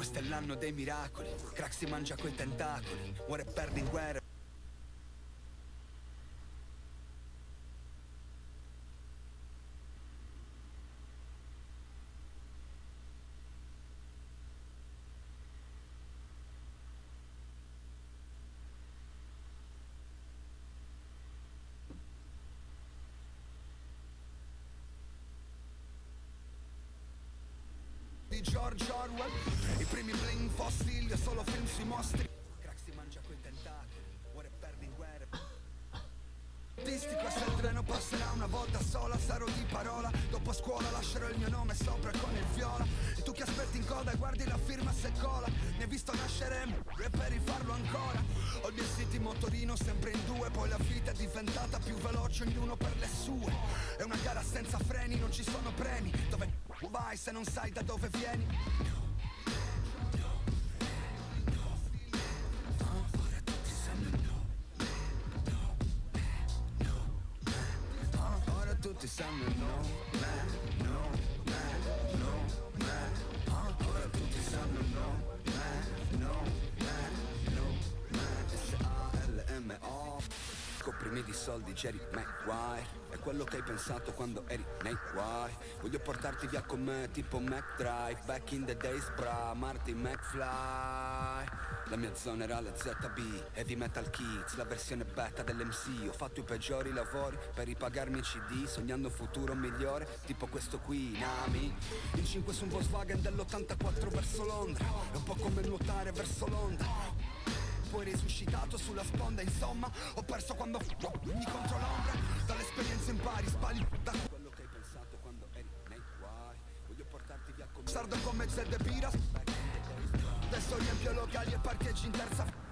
Questo è l'anno dei miracoli, crack si mangia coi tentacoli, muore e perde in guerra. Di George Orwell, i primi bling fossili, solo film sui mostri. Crack si mangia coi tentacoli, muore e perde in guerra. Questo il treno passerà una volta sola, sarò di parola. Dopo scuola lascerò il mio nome sopra con il viola. E tu che aspetti in coda e guardi la firma se cola. Ne hai visto nascere e per rifarlo ancora. Ho il mio city motorino sempre in due. Poi la vita è diventata più veloce, ognuno per le sue. È una gara senza freni, non ci sono premi. Dove vai se non sai da dove vieni? Tutti sanno il nome, ora tutti sanno il nome, S-A-L-M-O. Coprimi di soldi, Jerry Maguire. È quello che hai pensato quando eri nei guai. Voglio portarti via con me tipo McDrive. Back in the days, bra, Marty McFly. La mia zona era la ZB, Heavy Metal Kids, la versione beta dell'MC. Ho fatto i peggiori lavori per ripagarmi i CD, sognando un futuro migliore, tipo questo qui, Nami. In 5 su un Volkswagen dell'84 verso Londra. È un po' come nuotare verso l'onda. Poi risuscitato sulla sponda, insomma. Ho perso quando mi contro l'ombra. Dall'esperienza impari, spali da quello che hai pensato quando eri nei guai. Voglio portarti via con me. Sardo come Zed e Piras. Adesso riempio locali e parcheggi in terza.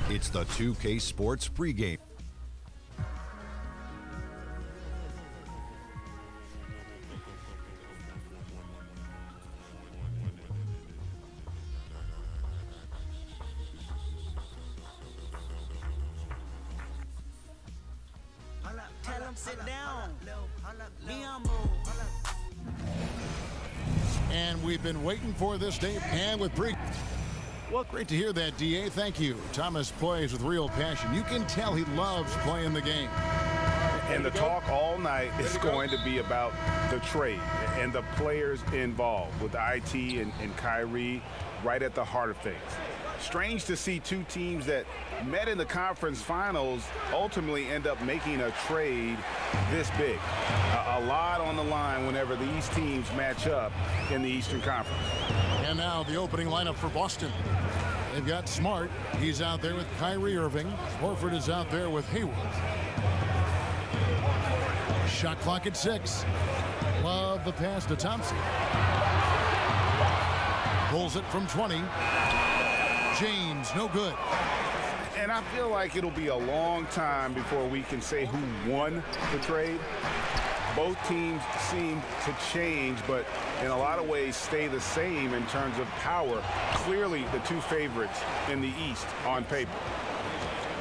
It's the 2K Sports pregame. Tell him sit down. And we've been waiting for this day, and with pre. Well, great to hear that, DA. Thank you. Thomas plays with real passion. You can tell he loves playing the game. And the talk all night is going to be about the trade and the players involved, with IT and Kyrie right at the heart of things. Strange to see two teams that met in the conference finals ultimately end up making a trade this big. A lot on the line whenever these teams match up in the Eastern Conference. And now the opening lineup for Boston. They've got Smart. He's out there with Kyrie Irving. Horford is out there with Hayward. Shot clock at 6. Love the pass to Thompson. Pulls it from 20. James, no good. And I feel like it'll be a long time before we can say who won the trade. Both teams seem to change, but in a lot of ways stay the same in terms of power. Clearly the two favorites in the East on paper.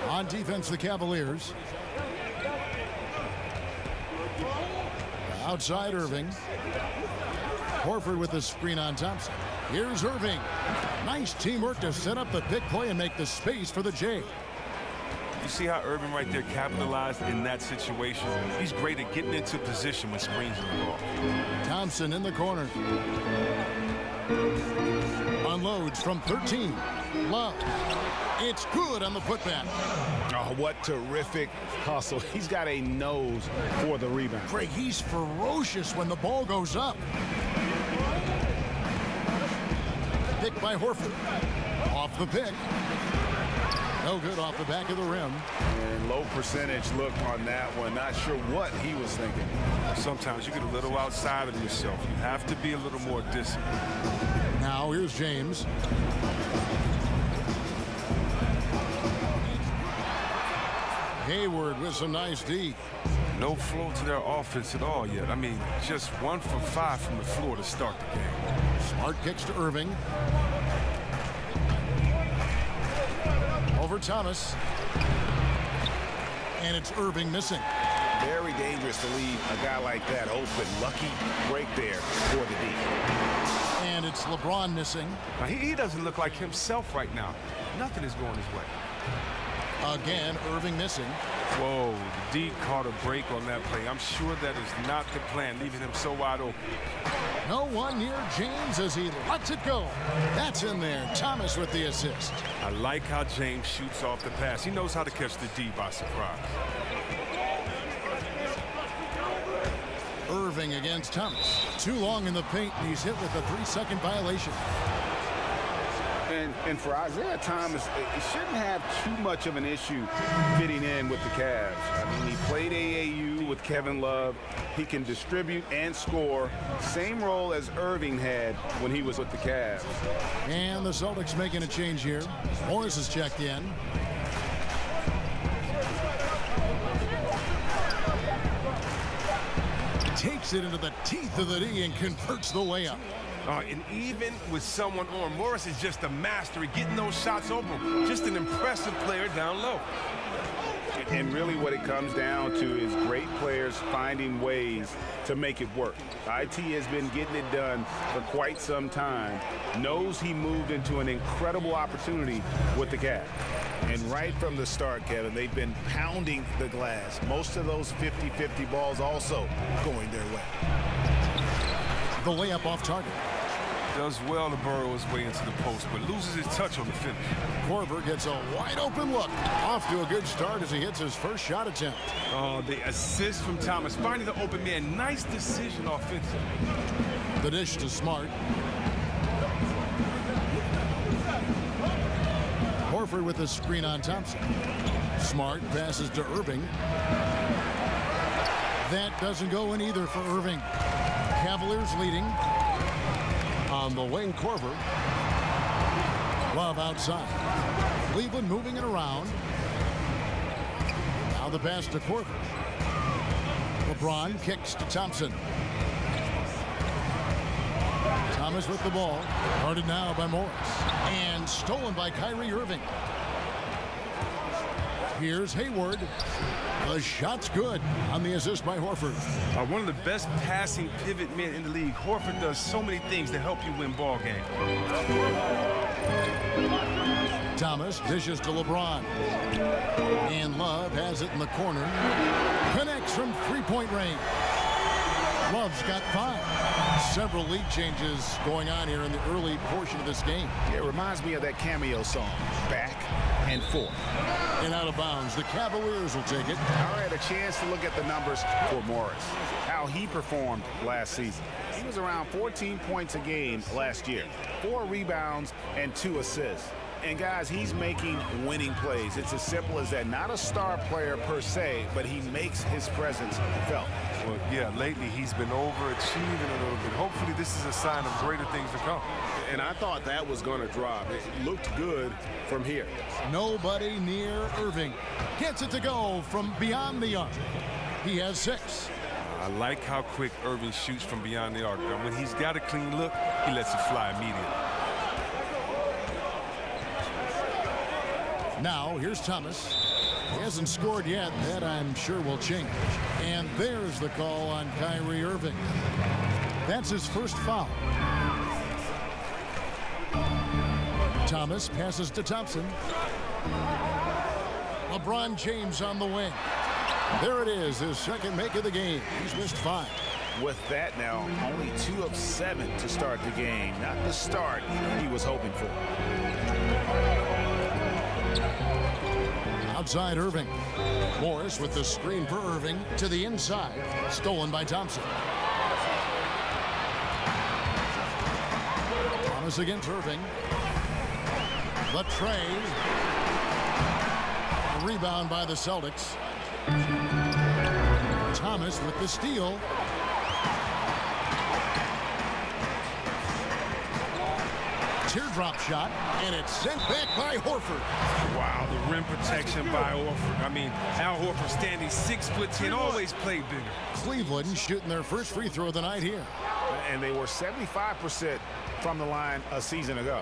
On defense, the Cavaliers. Outside Irving. Horford with the screen on Thompson. Here's Irving. Nice teamwork to set up the pick play and make the space for the J. You see how Irving right there capitalized in that situation? He's great at getting into position when screens are involved. Thompson in the corner. Unloads from 13. Love. It's good on the putback. Oh, what terrific hustle. He's got a nose for the rebound. Craig, he's ferocious when the ball goes up. Pick by Horford. Off the pick. No good off the back of the rim. And low percentage look on that one. Not sure what he was thinking. Sometimes you get a little outside of yourself. You have to be a little more disciplined. Now here's James. Hayward with some nice D. No flow to their offense at all yet. I mean, just 1 for 5 from the floor to start the game. Smart kicks to Irving. Over Thomas. And it's Irving missing. Very dangerous to leave a guy like that open. Lucky break there for the D. And it's LeBron missing. Now, he doesn't look like himself right now. Nothing is going his way. Again, Irving missing. Whoa, the D caught a break on that play. I'm sure that is not the plan, leaving him so wide open. No one near James as he lets it go. That's in there. Thomas with the assist. I like how James shoots off the pass. He knows how to catch the D by surprise. Irving against Thomas. Too long in the paint, and he's hit with a 3-second violation. And for Isaiah Thomas, it shouldn't have too much of an issue fitting in with the Cavs. I mean, he played AAU with Kevin Love. He can distribute and score. Same role as Irving had when he was with the Cavs. And the Celtics making a change here. Morris has checked in. Takes it into the teeth of the D and converts the layup. And even with someone on, Morris is just a master at getting those shots open. Just an impressive player down low. And really what it comes down to is great players finding ways to make it work. IT has been getting it done for quite some time. Knows he moved into an incredible opportunity with the Cavs. And right from the start, Kevin, they've been pounding the glass. Most of those 50-50 balls also going their way. The layup off target. Does well to burrow his way into the post, but loses his touch on the finish. Korver gets a wide open look. Off to a good start as he hits his first shot attempt. Oh, the assist from Thomas. Finding the open man. Nice decision offensively. The dish to Smart. Horford with the screen on Thompson. Smart passes to Irving. That doesn't go in either for Irving. Cavaliers leading. On the wing, Korver. Love outside. Cleveland moving it around. Now the pass to Korver. LeBron kicks to Thompson. Thomas with the ball. Guarded now by Morris. And stolen by Kyrie Irving. Here's Hayward. The shot's good on the assist by Horford. One of the best passing pivot men in the league. Horford does so many things to help you win ball games. Thomas dishes to LeBron. And Love has it in the corner. Connects from three-point range. Love's got 5. Several lead changes going on here in the early portion of this game. It reminds me of that cameo song, Back and Forth. And out of bounds, the Cavaliers will take it. I had a chance to look at the numbers for Morris, how he performed last season. He was around 14 points a game last year, 4 rebounds and 2 assists. And guys, he's making winning plays. It's as simple as that. Not a star player per se, but he makes his presence felt. Well, yeah, lately he's been overachieving a little bit. Hopefully this is a sign of greater things to come. And I thought that was going to drop. It looked good from here. Nobody near Irving. Gets it to go from beyond the arc. He has 6. I like how quick Irving shoots from beyond the arc. When he's got a clean look, he lets it fly immediately. Now, here's Thomas. He hasn't scored yet. That, I'm sure, will change. And there's the call on Kyrie Irving. That's his first foul. Thomas passes to Thompson. LeBron James on the wing. There it is, his second make of the game. He's missed 5. With that now, only 2 of 7 to start the game. Not the start he was hoping for. Outside Irving. Morris with the screen for Irving to the inside. Stolen by Thompson. Thomas against Irving. The tray. A rebound by the Celtics. Thomas with the steal. Teardrop shot, and it's sent back by Horford. Wow, the rim protection by Horford. I mean, Al Horford standing 6'10", always played bigger. Cleveland shooting their first free throw of the night here. And they were 75% from the line a season ago.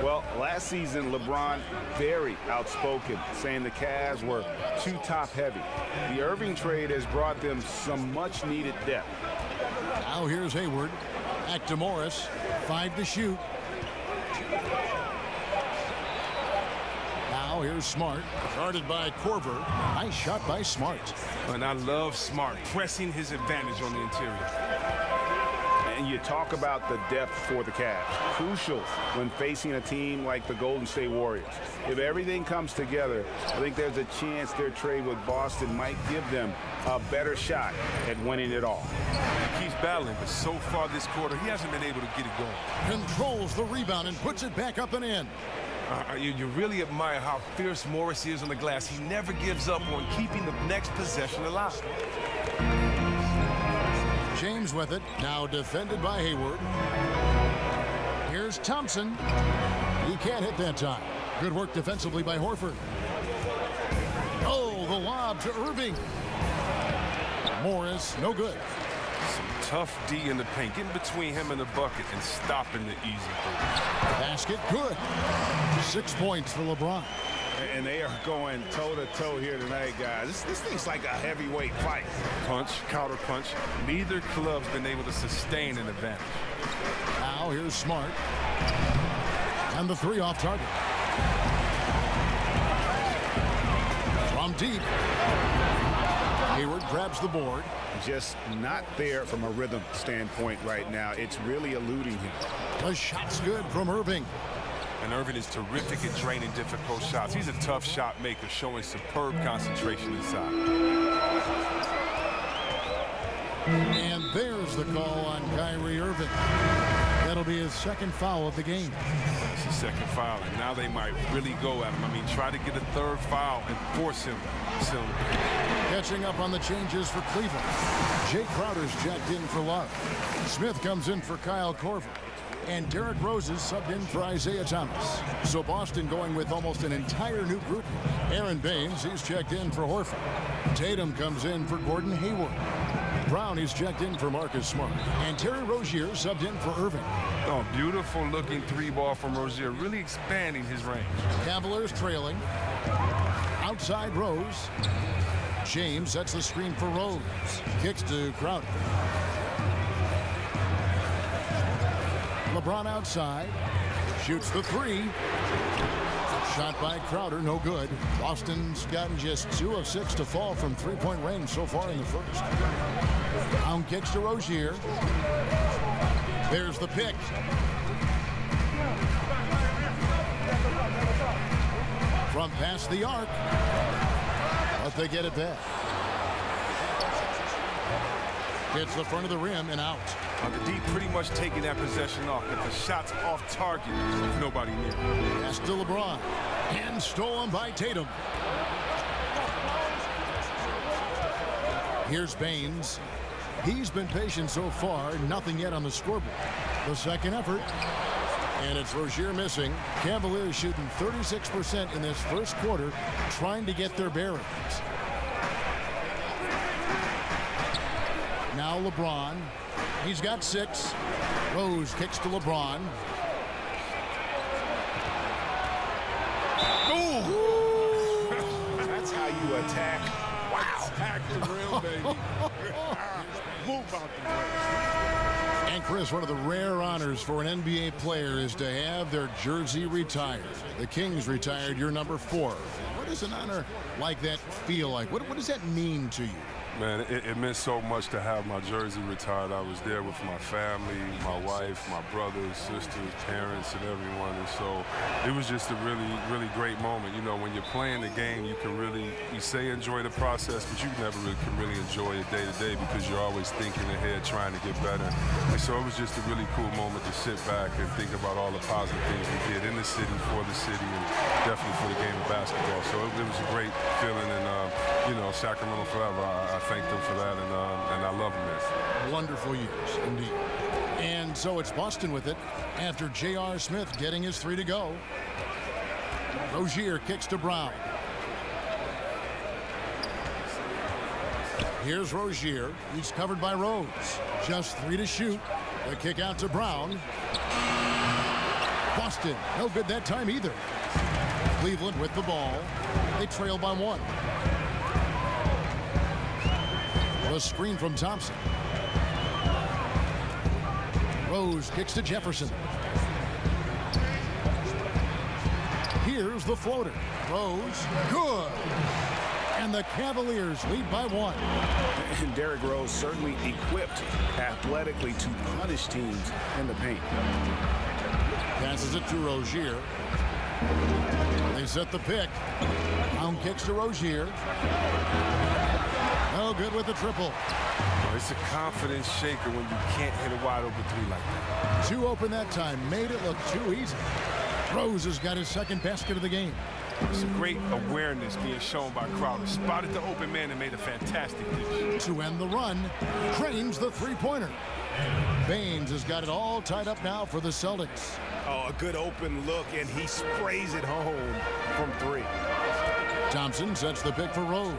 Well, last season, LeBron very outspoken, saying the Cavs were too top-heavy. The Irving trade has brought them some much-needed depth. Now here's Hayward. Back to Morris. 5 to shoot. Now here's Smart. Guarded by Korver. Nice shot by Smart. And I love Smart pressing his advantage on the interior. And you talk about the depth for the Cavs. Crucial when facing a team like the Golden State Warriors. If everything comes together, I think there's a chance their trade with Boston might give them a better shot at winning it all. He keeps battling, but so far this quarter, he hasn't been able to get it going. Controls the rebound and puts it back up and in. You really admire how fierce Morris is on the glass. He never gives up on keeping the next possession alive. James with it, now defended by Hayward. Here's Thompson. He can't hit that time. Good work defensively by Horford. Oh, the lob to Irving. Morris, no good. Some tough D in the paint, getting between him and the bucket and stopping the easy three. Basket, good. 6 points for LeBron. And they are going toe-to-toe here tonight, guys. This thing's like a heavyweight fight. Punch, counter punch. Neither club's been able to sustain an advantage. Now here's Smart. And the 3 off target. From deep. Hayward grabs the board. Just not there from a rhythm standpoint right now. It's really eluding him. The shot's good from Irving. And Irving is terrific at draining difficult shots. He's a tough shot maker, showing superb concentration inside. And there's the call on Kyrie Irving. That'll be his second foul of the game. It's his second foul, and now they might really go at him. I mean, try to get a 3rd foul and force him. Catching up on the changes for Cleveland. Jay Crowder's checked in for Love. Smith comes in for Kyle Korver. And Derrick Rose is subbed in for Isaiah Thomas. So Boston going with almost an entire new group. Aaron Baines, he's checked in for Horford. Tatum comes in for Gordon Hayward. Brown is checked in for Marcus Smart. And Terry Rozier subbed in for Irving. Oh, beautiful looking three ball from Rozier, really expanding his range. Cavaliers trailing. Outside Rose. James sets the screen for Rose. Kicks to Crowder. LeBron outside. Shoots the three. Shot by Crowder, no good. Boston's gotten just 2 of 6 to fall from three-point range so far in the first. Brown kicks to Rozier. There's the pick. From past the arc. But they get it back. Hits the front of the rim and out. The D pretty much taking that possession off. If the shot's off target, there's nobody near. Pass to LeBron. And stolen by Tatum. Here's Baines. He's been patient so far. Nothing yet on the scoreboard. The second effort. And it's Rozier missing. Cavaliers shooting 36% in this first quarter, trying to get their bearings. Now LeBron. He's got 6. Rose kicks to LeBron. Ooh. That's how you attack. Wow. Attack the rim, baby. Move out the way. And Chris, one of the rare honors for an NBA player is to have their jersey retired. The Kings retired your number 4. What does an honor like that feel like? What does that mean to you? Man, it meant so much to have my jersey retired. I was there with my family, my wife, my brothers, sisters, parents, and everyone. And so it was just a really, really great moment. You know, when you're playing the game, you can really, you say enjoy the process, but you never really can really enjoy it day to day because you're always thinking ahead, trying to get better. And so it was just a really cool moment to sit back and think about all the positive things we did in the city, for the city, and definitely for the game of basketball. So it was a great feeling, and, you know, Sacramento forever. I thank them for that, and I love them there. Wonderful years, indeed. And so it's Boston with it after J.R. Smith getting his 3 to go. Rozier kicks to Brown. Here's Rozier. He's covered by Rose. Just 3 to shoot. The kick out to Brown. Boston, no good that time either. Cleveland with the ball. They trail by 1. A screen from Thompson. Rose kicks to Jefferson. Here's the floater. Rose, good. And the Cavaliers lead by 1. And Derrick Rose certainly equipped athletically to punish teams in the paint. Passes it to Rozier. They set the pick. Brown kicks to Rozier. No good with the triple. Well, it's a confidence shaker when you can't hit a wide open 3 like that. 2 open that time. Made it look too easy. Rose has got his second basket of the game. It's a great awareness being shown by Crowder. Spotted the open man and made a fantastic dish. To end the run, Crane's the three-pointer. Baines has got it all tied up now for the Celtics. Oh, a good open look, and he sprays it home from 3. Thompson sets the pick for Rose.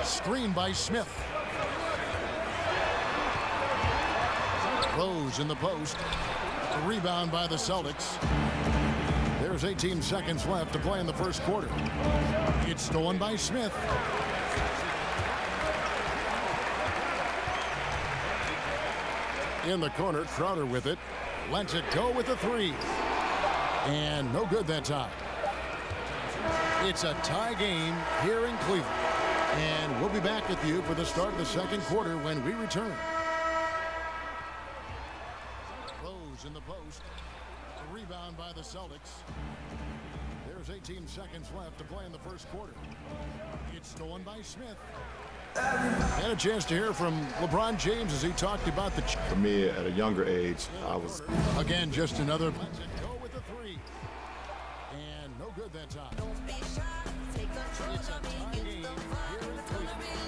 Screen by Smith. Rose in the post. A rebound by the Celtics. There's 18 seconds left to play in the first quarter. It's stolen by Smith. In the corner, Crowder with it. Lets it go with the 3. And no good that time. It's a tie game here in Cleveland. And we'll be back with you for the start of the second quarter when we return. Rose in the post. A rebound by the Celtics. There's 18 seconds left to play in the first quarter. It's stolen by Smith. Had a chance to hear from LeBron James as he talked about the... For me, at a younger age, I was... Again, just another... Go with the 3. And no good that time. It's a tie game here in Cleveland.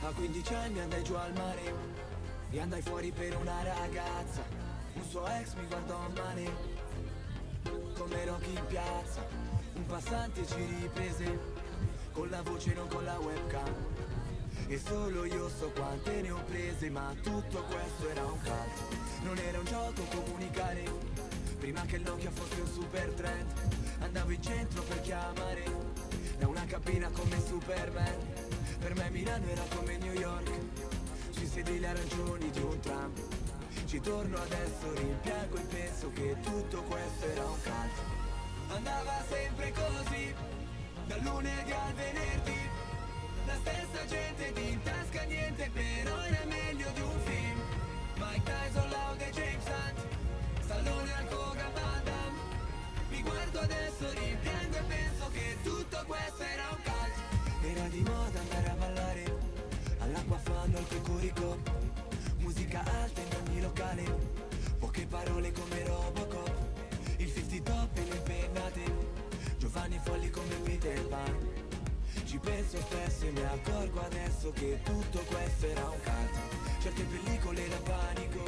A 15 anni andai giù al mare e andai fuori per una ragazza. Un suo ex mi guardò male, come Rocky in piazza. Un passante ci riprese, con la voce non con la webcam. E solo io so quante ne ho prese, ma tutto questo era un calcio. Non era un gioco comunicare, prima che il Nokia fosse un super trend. Andavo in centro per chiamare, da una cabina come Superman. Per me Milano era come New York, sui sedili arancioni di un tram. Ci torno adesso, rimpiango e penso che tutto questo era un calcio. Andava sempre così, dal lunedì al venerdì. La stessa gente di in tasca niente, però era meglio di un film. Mike Tyson, Laude, James Hunt, Stallone al Koga, Van Damme. Mi guardo adesso, rimpiango e penso che tutto questo era un calcio. Era di moda andare a ballare, all'acqua fanno il cocorico. Musica alta in ogni locale, poche parole come Robocop. Il 50 top e le pennate, giovani folli come Peter Pan. Ci penso spesso e mi accorgo adesso che tutto questo era un calcio. Certe pellicole da panico,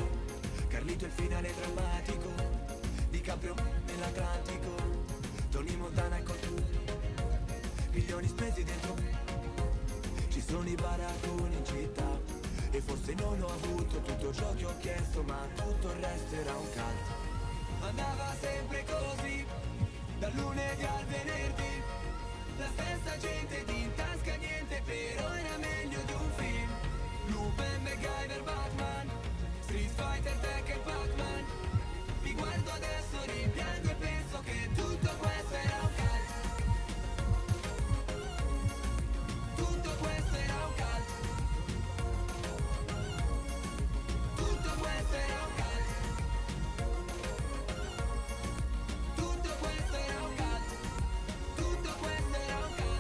Carlito il finale drammatico, DiCaprio nell'Atlantico, Tony Montana e Cotto. Milioni spesi dentro, ci sono i baracconi in città. E forse non ho avuto tutto ciò che ho chiesto, ma tutto il resto era un calcio. Andava sempre così, dal lunedì al venerdì. La stessa gente di in tasca niente, però era meglio di un film. Lupin, MacGyver, Batman, Street Fighter, Tekken, Pac-Man. Mi guardo adesso, rimpiango e penso che tutto questo era un calcio. Tutto questo era un calcio. Tutto questo era un calcio. Tutto questo era un calcio. Tutto questo era un calcio.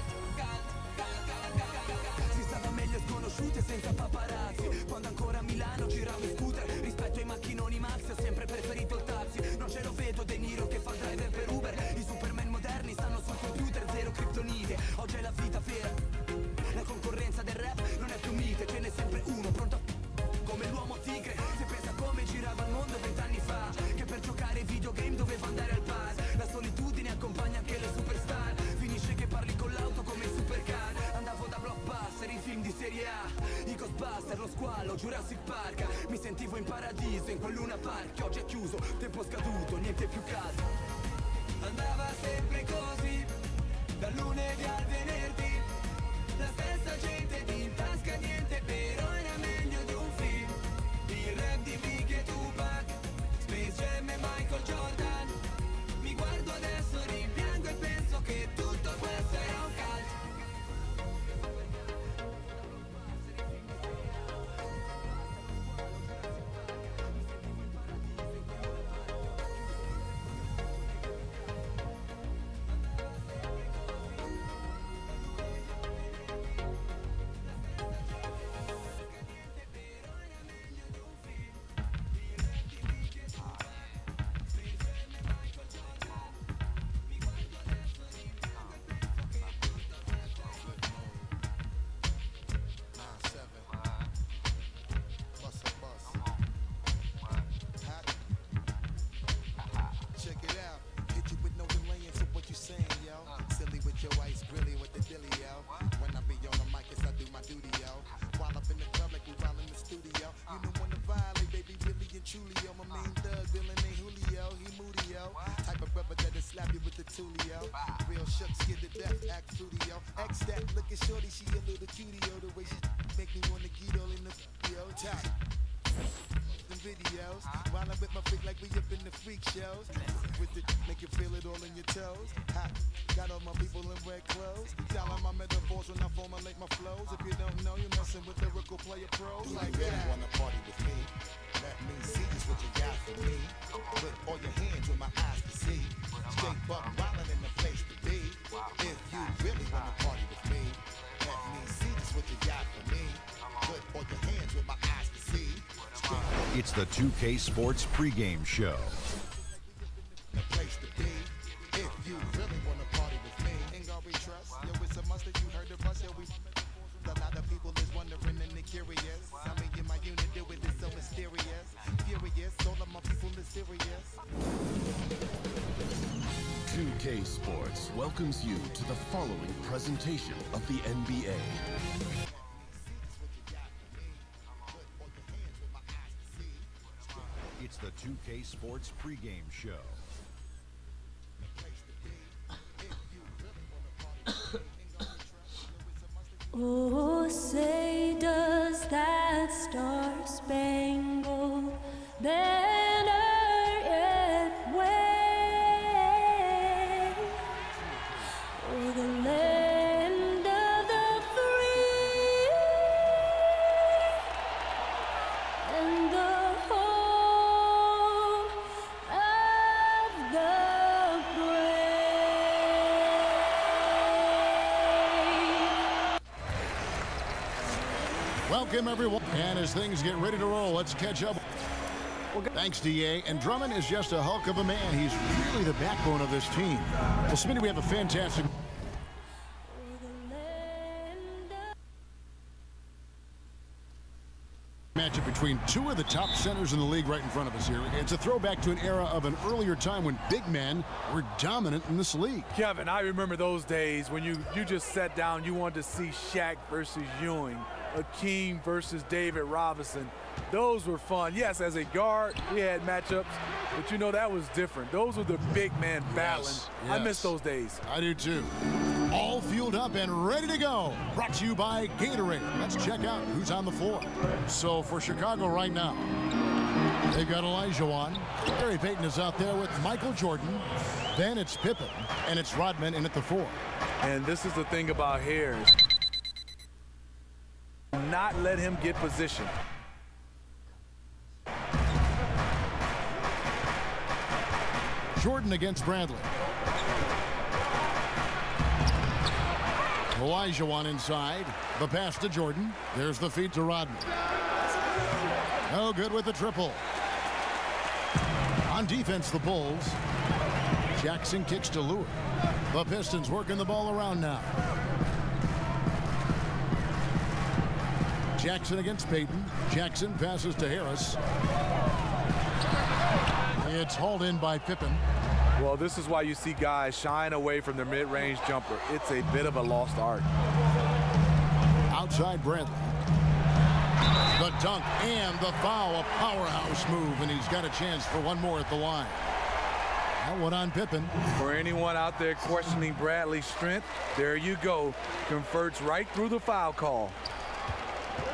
Si stava meglio sconosciute senza paparazzi. Quando ancora a Milano giravo in scooter, rispetto ai macchinoni maxi ho sempre preferito il taxi. Non ce lo vedo De Niro che fa il driver per Uber. I Superman moderni stanno sul computer, zero criptonite. Oggi è la vita vera, la concorrenza del rap non è più mite. Ce n'è sempre uno pronto a come l'uomo tigre. Se pensa come girava il mondo 20 anni fa, che per giocare ai videogame doveva andare al bar. La solitudine accompagna anche le superstar. Finisce che parli con l'auto come i supercar. Andavo da blockbuster, i film di serie A, i Ghostbuster, lo squalo, Jurassic Park. Mi sentivo in paradiso, in quel Luna Park che oggi è chiuso, tempo scaduto, niente più caldo. Andava sempre così, dal lunedì al venerdì. La stessa gente di in tasca niente, però era meglio di un film. Il rap di Big e Tupac, Space Jam e Michael Jordan. Mi guardo adesso, rimpiango e penso che tutto questo era un calcio. Real shucks get the death act fruity, yo. X that looking shorty, she a little cutie, yo. The way she make me wanna get all in the yo. Top them videos, while I whip my freak like we up in the freak shows. With the make you feel it all in your toes. Hot, got all my people in red clothes. Styling my metaphors when I formulate my flows. If you don't know, you're messing with lyrical player pros. Like you really wanna party with me? Let me see just what you got for me. Put all your hands with my eyes to see. Straight buck wildin' in the place to be. If you really wanna party with me, let me see just what you got for me. Put all your hands with my eyes to see. It's the 2K Sports pregame show. The place to be. If you really wanna party with me, ain't gonna be trust. Yo, it's a must that you heard of us. Yo, we a lot of people is wondering and curious. I mean, in my unit do it is so mysterious. Furious, all of my people are serious. 2K Sports welcomes you to the following presentation of the NBA. It's the 2K Sports pregame show. Oh, say does that star-spangled banner yet wave o'er the land of the free and the home of the Welcome, everyone. And as things get ready to roll, let's catch up. Thanks, DA. And Drummond is just a hulk of a man. He's really the backbone of this team. Well, Smitty, we have a fantastic matchup between two of the top centers in the league right in front of us here. It's a throwback to an era of an earlier time when big men were dominant in this league. Kevin, I remember those days when you just sat down, you wanted to see Shaq versus Ewing, Akeem versus David Robinson. Those were fun. Yes, as a guard, we had matchups, but you know, that was different. Those were the big man battling. Yes. I miss those days. I do too. All fueled up and ready to go. Brought to you by Gatorade. Let's check out who's on the floor. So for Chicago right now, they've got Olajuwon. Gary Payton is out there with Michael Jordan. Then it's Pippen, and it's Rodman in at the 4. And this is the thing about Harris. Not let him get position. Jordan against Bradley. Olajuwon inside. The pass to Jordan. There's the feed to Rodman. No good with the triple. On defense, the Bulls. Jackson kicks to Lewis. The Pistons working the ball around now. Jackson against Payton. Jackson passes to Harris. It's hauled in by Pippen. Well, this is why you see guys shying away from their mid-range jumper. It's a bit of a lost art. Outside Bradley. The dunk and the foul, a powerhouse move, and he's got a chance for one more at the line. That one on Pippen. For anyone out there questioning Bradley's strength, there you go. Converts right through the foul call.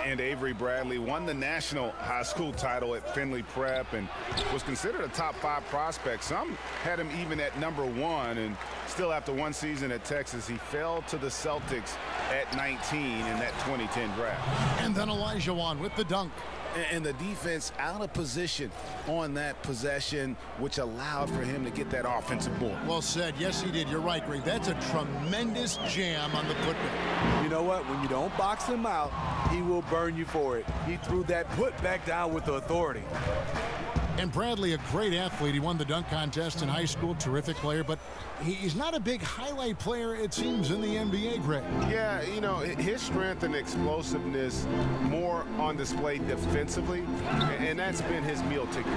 And Avery Bradley won the national high school title at Findlay Prep and was considered a top 5 prospect. Some had him even at #1, and still after one season at Texas, he fell to the Celtics at 19 in that 2010 draft. And then Olajuwon with the dunk. And the defense out of position on that possession, which allowed for him to get that offensive board. Well said. Yes, he did. You're right, Greg. That's a tremendous jam on the putback. You know what? When you don't box him out, he will burn you for it. He threw that putback down with the authority. And Bradley, a great athlete. He won the dunk contest in high school. Terrific player, but he's not a big highlight player, it seems, in the NBA, Greg. Yeah, you know, his strength and explosiveness more on display defensively, and that's been his meal ticket.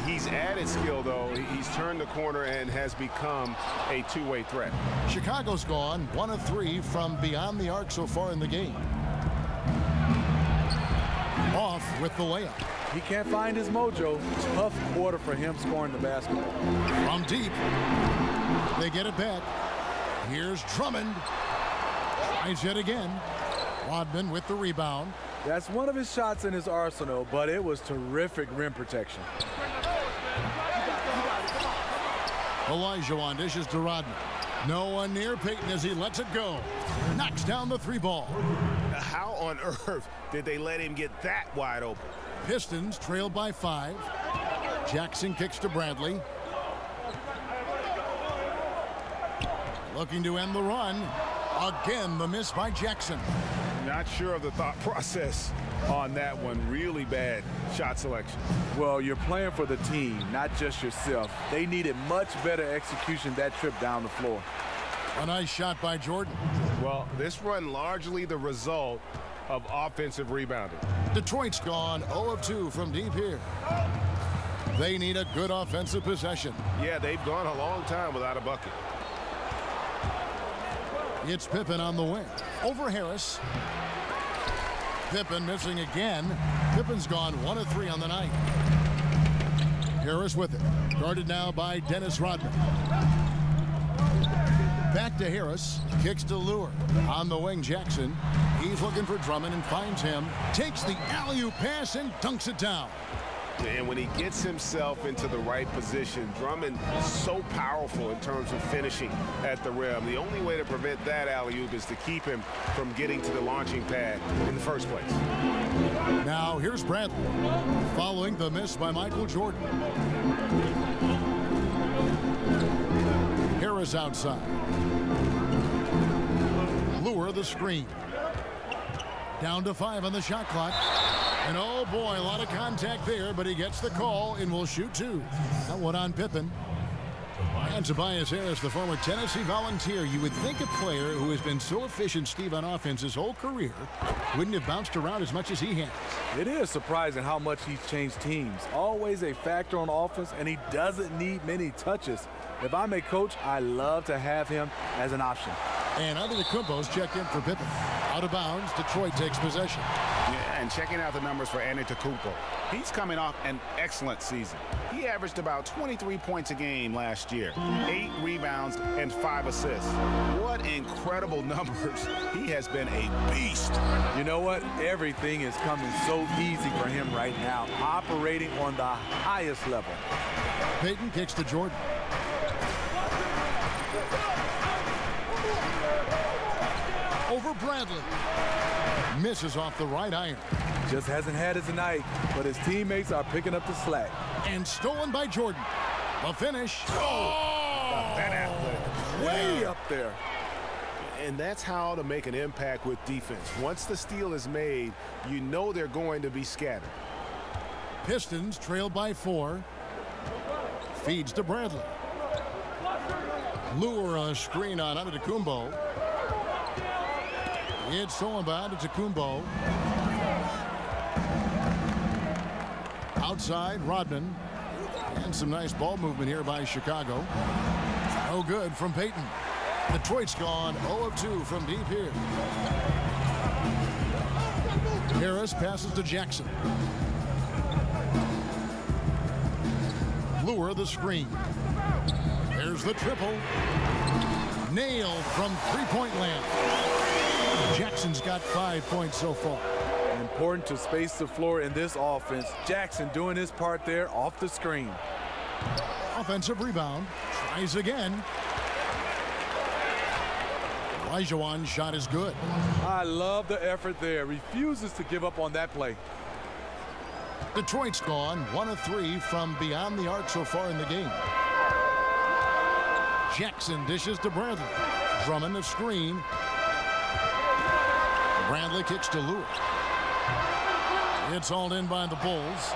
He's added skill, though. He's turned the corner and has become a two-way threat. Chicago's gone 1 of 3 from beyond the arc so far in the game. Off with the layup. He can't find his mojo. Tough quarter for him scoring the basketball. From deep. They get it back. Here's Drummond. Tries it again. Rodman with the rebound. That's one of his shots in his arsenal, but it was terrific rim protection. Olajuwon dishes to Rodman. No one near Payton as he lets it go. Knocks down the 3 ball. How on earth did they let him get that wide open? Pistons trailed by 5. Jackson kicks to Bradley. Looking to end the run. Again, the miss by Jackson. Not sure of the thought process on that one. Really bad shot selection. Well, you're playing for the team, not just yourself. They needed much better execution that trip down the floor. A nice shot by Jordan. Well, this run largely the result of offensive rebounding. Detroit's gone 0 of 2 from deep here. They need a good offensive possession. Yeah, they've gone a long time without a bucket. It's Pippen on the wing. Over Harris. Pippen missing again. Pippen's gone 1 of 3 on the night. Harris with it. Guarded now by Dennis Rodman. Back to Harris. Kicks to Lure. On the wing, Jackson. He's looking for Drummond and finds him. Takes the alley-oop pass and dunks it down. And when he gets himself into the right position, Drummond is so powerful in terms of finishing at the rim. The only way to prevent that alley-oop is to keep him from getting to the launching pad in the first place. Now here's Bradley, following the miss by Michael Jordan. Harris outside. Lure the screen. Down to 5 on the shot clock. And oh boy, a lot of contact there, but he gets the call and will shoot 2. That one on Pippen. And Tobias Harris, the former Tennessee Volunteer. You would think a player who has been so efficient, Steve, on offense his whole career wouldn't have bounced around as much as he has. It is surprising how much he's changed teams. Always a factor on offense, and he doesn't need many touches. If I'm a coach, I love to have him as an option. And Antetokounmpo's checked in for Pippen. Out of bounds, Detroit takes possession. Yeah, and checking out the numbers for Antetokounmpo, he's coming off an excellent season. He averaged about 23 points a game last year, 8 rebounds and 5 assists. What incredible numbers. He has been a beast. You know what? Everything is coming so easy for him right now, operating on the highest level. Payton kicks to Jordan. Over Bradley. Misses off the right iron. Just hasn't had his night, but his teammates are picking up the slack. And stolen by Jordan. The finish. Oh! That athletic. Way up there. And that's how to make an impact with defense. Once the steal is made, you know they're going to be scattered. Pistons trail by 4. Feeds to Bradley. Lure a screen on Antetokounmpo. It's stolen by Antetokounmpo. Outside, Rodman. And some nice ball movement here by Chicago. No good from Payton. Detroit's gone 0 of 2 from deep here. Harris passes to Jackson. Lure the screen. There's the triple. Nailed from three-point land. Jackson's got 5 points so far. Important to space the floor in this offense. Jackson doing his part there off the screen. Offensive rebound. Tries again. Olajuwon's shot is good. I love the effort there. Refuses to give up on that play. Detroit's gone 1 of 3 from beyond the arc so far in the game. Jackson dishes to Bradley. Drummond the screen. Bradley kicks to Lure. It's hauled in by the Bulls.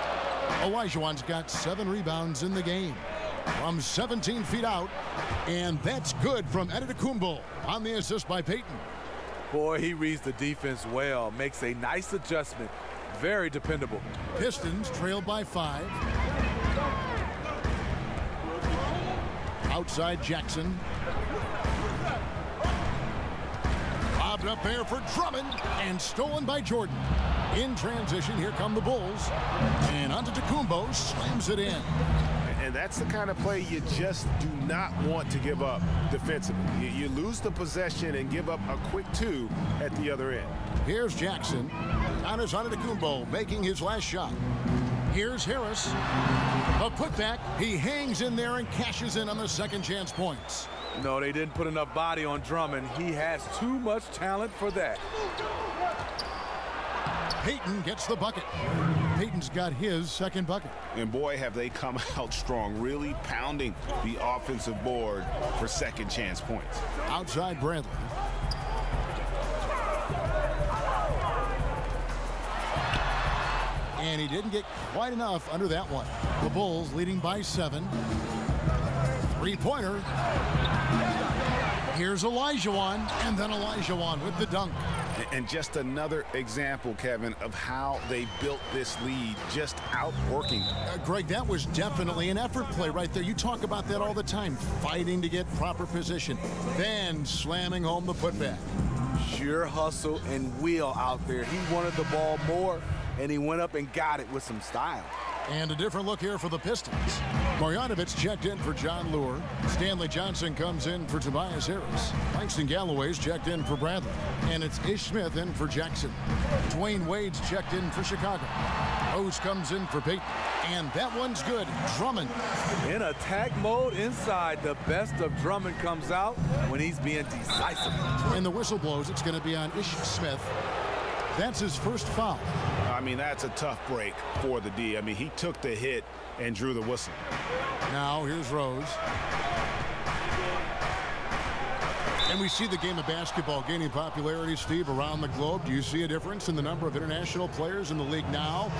Olajuwon's got 7 rebounds in the game from 17 feet out, and that's good from Antetokounmpo on the assist by Payton. Boy, he reads the defense well, makes a nice adjustment. Very dependable. Pistons trail by 5. Outside Jackson. Lobbed up there for Drummond and stolen by Jordan. In transition, here come the Bulls. And Antetokounmpo slams it in. And that's the kind of play you just do not want to give up defensively. You lose the possession and give up a quick 2 at the other end. Here's Jackson. Giannis Antetokounmpo making his last shot. Here's Harris. A putback. He hangs in there and cashes in on the second chance points. No, they didn't put enough body on Drummond. He has too much talent for that. Payton gets the bucket. Payton's got his second bucket. And boy, have they come out strong, really pounding the offensive board for second chance points. Outside Bradley. And he didn't get quite enough under that one. The Bulls leading by 7. Three-pointer. Here's Olajuwon, and then Olajuwon with the dunk. And just another example, Kevin, of how they built this lead, just outworking. Greg, that was definitely an effort play right there. You talk about that all the time, fighting to get proper position, then slamming home the putback. Sheer hustle and will out there. He wanted the ball more, and he went up and got it with some style. And a different look here for the Pistons. Marjanovic checked in for John Lure. Stanley Johnson comes in for Tobias Harris. Langston Galloway's checked in for Bradley. And it's Ish Smith in for Jackson. Dwayne Wade's checked in for Chicago. Rose comes in for Peyton. And that one's good. Drummond. In attack mode inside, the best of Drummond comes out when he's being decisive. And the whistle blows. It's going to be on Ish Smith. That's his first foul. I mean, that's a tough break for the D. I mean, he took the hit and drew the whistle. Now here's Rose. And we see the game of basketball gaining popularity, Steve, around the globe. Do you see a difference in the number of international players in the league now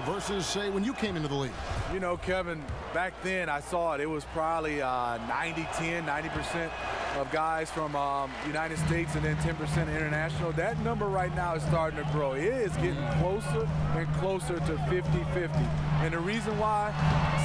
versus, say, when you came into the league? You know, Kevin, back then I saw it. It was probably 90-10, 90% of guys from United States and then 10% international. That number right now is starting to grow. It is getting closer and closer to 50-50. And the reason why,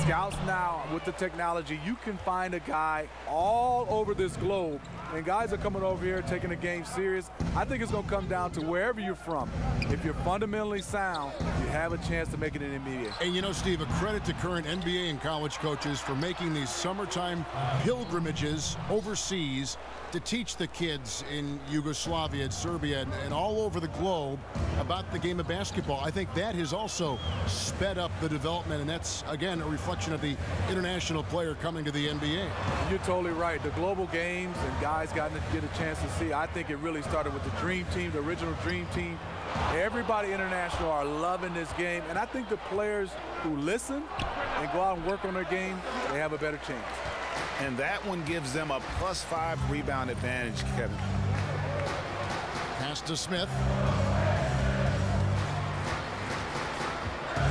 scouts now, with the technology, you can find a guy all over this globe, and guys are coming over here taking the game serious. I think it's going to come down to wherever you're from. If you're fundamentally sound, you have a chance to make it in the NBA. And you know, Steve, a credit to current NBA and college coaches for making these summertime pilgrimages overseas to teach the kids in Yugoslavia and Serbia and all over the globe about the game of basketball. I think that has also sped up the development, and that's, again, a reflection of the international player coming to the NBA. You're totally right. The global games and guys got to get a chance to see. I think it really started with the Dream Team, the original Dream Team. Everybody international are loving this game, and I think the players who listen and go out and work on their game, they have a better chance. And that one gives them a +5 rebound advantage, Kevin. Pass to Smith.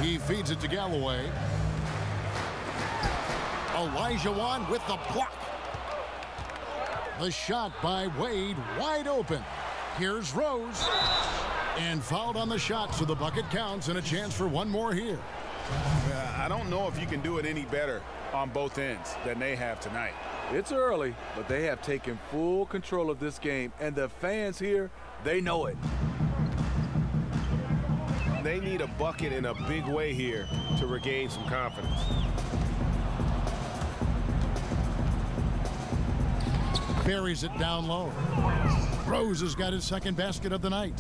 He feeds it to Galloway. Elijah Wan with the block. The shot by Wade, wide open. Here's Rose. And fouled on the shot, so the bucket counts and a chance for one more here. I don't know if you can do it any better on both ends than they have tonight. It's early, but they have taken full control of this game, and the fans here, they know it. They need a bucket in a big way here to regain some confidence. Buries it down low. Rose has got his second basket of the night.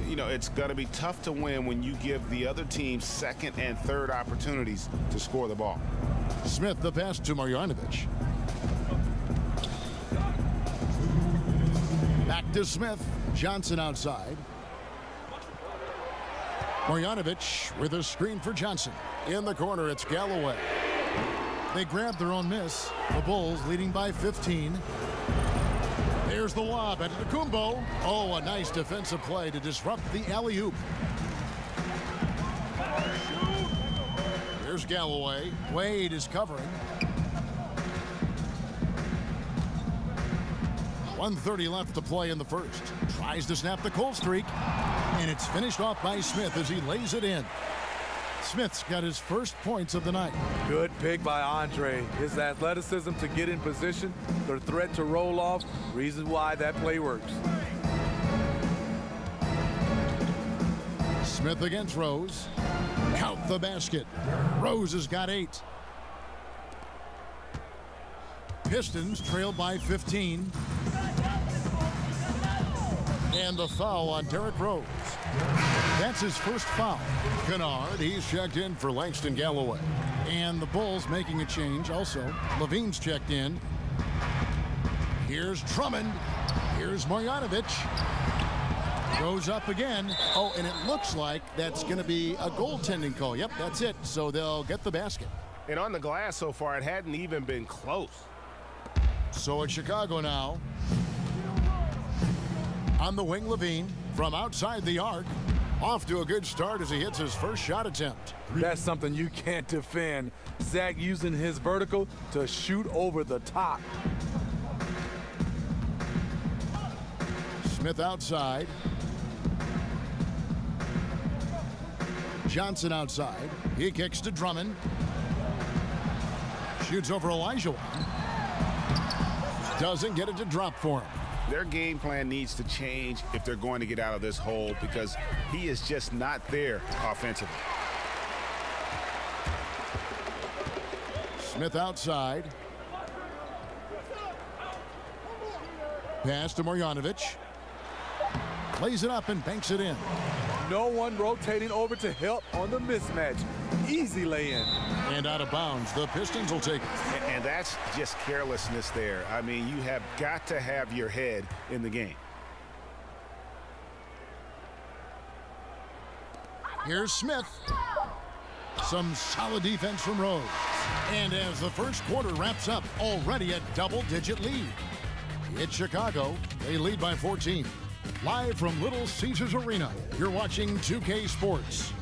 You know, it's going to be tough to win when you give the other team second and third opportunities to score the ball. Smith, the pass to Marjanovic. Back to Smith. Johnson outside. Marjanovic with a screen for Johnson. In the corner, it's Galloway. They grab their own miss. The Bulls leading by 15. There's the lob at Kumbo. Oh, a nice defensive play to disrupt the alley-oop. Here's Galloway. Wade is covering. 1:30 left to play in the first. Tries to snap the cold streak. And it's finished off by Smith as he lays it in. Smith's got his first points of the night. Good pick by Andre. His athleticism to get in position, the threat to roll off, reason why that play works. Smith against Rose. Count the basket. Rose has got 8. Pistons trailed by 15. And the foul on Derrick Rose. That's his first foul. Kennard, he's checked in for Langston Galloway. And the Bulls making a change also. Levine's checked in. Here's Drummond. Here's Marjanovic. Goes up again. Oh, and it looks like that's going to be a goaltending call. Yep, that's it. So they'll get the basket. And on the glass so far, it hadn't even been close. So it's Chicago now. On the wing, Levine from outside the arc. Off to a good start as he hits his first shot attempt. That's something you can't defend. Zach using his vertical to shoot over the top. Smith outside. Johnson outside. He kicks to Drummond. Shoots over Elijah. Doesn't get it to drop for him. Their game plan needs to change if they're going to get out of this hole because he is just not there offensively. Smith outside. Pass to Marjanovic. Lays it up and banks it in. No one rotating over to help on the mismatch. Easy lay-in. And out of bounds. The Pistons will take it. And that's just carelessness there. I mean, you have got to have your head in the game. Here's Smith. Some solid defense from Rose. And as the first quarter wraps up, already a double-digit lead. It's Chicago. They lead by 14. Live from Little Caesars Arena, you're watching 2K Sports.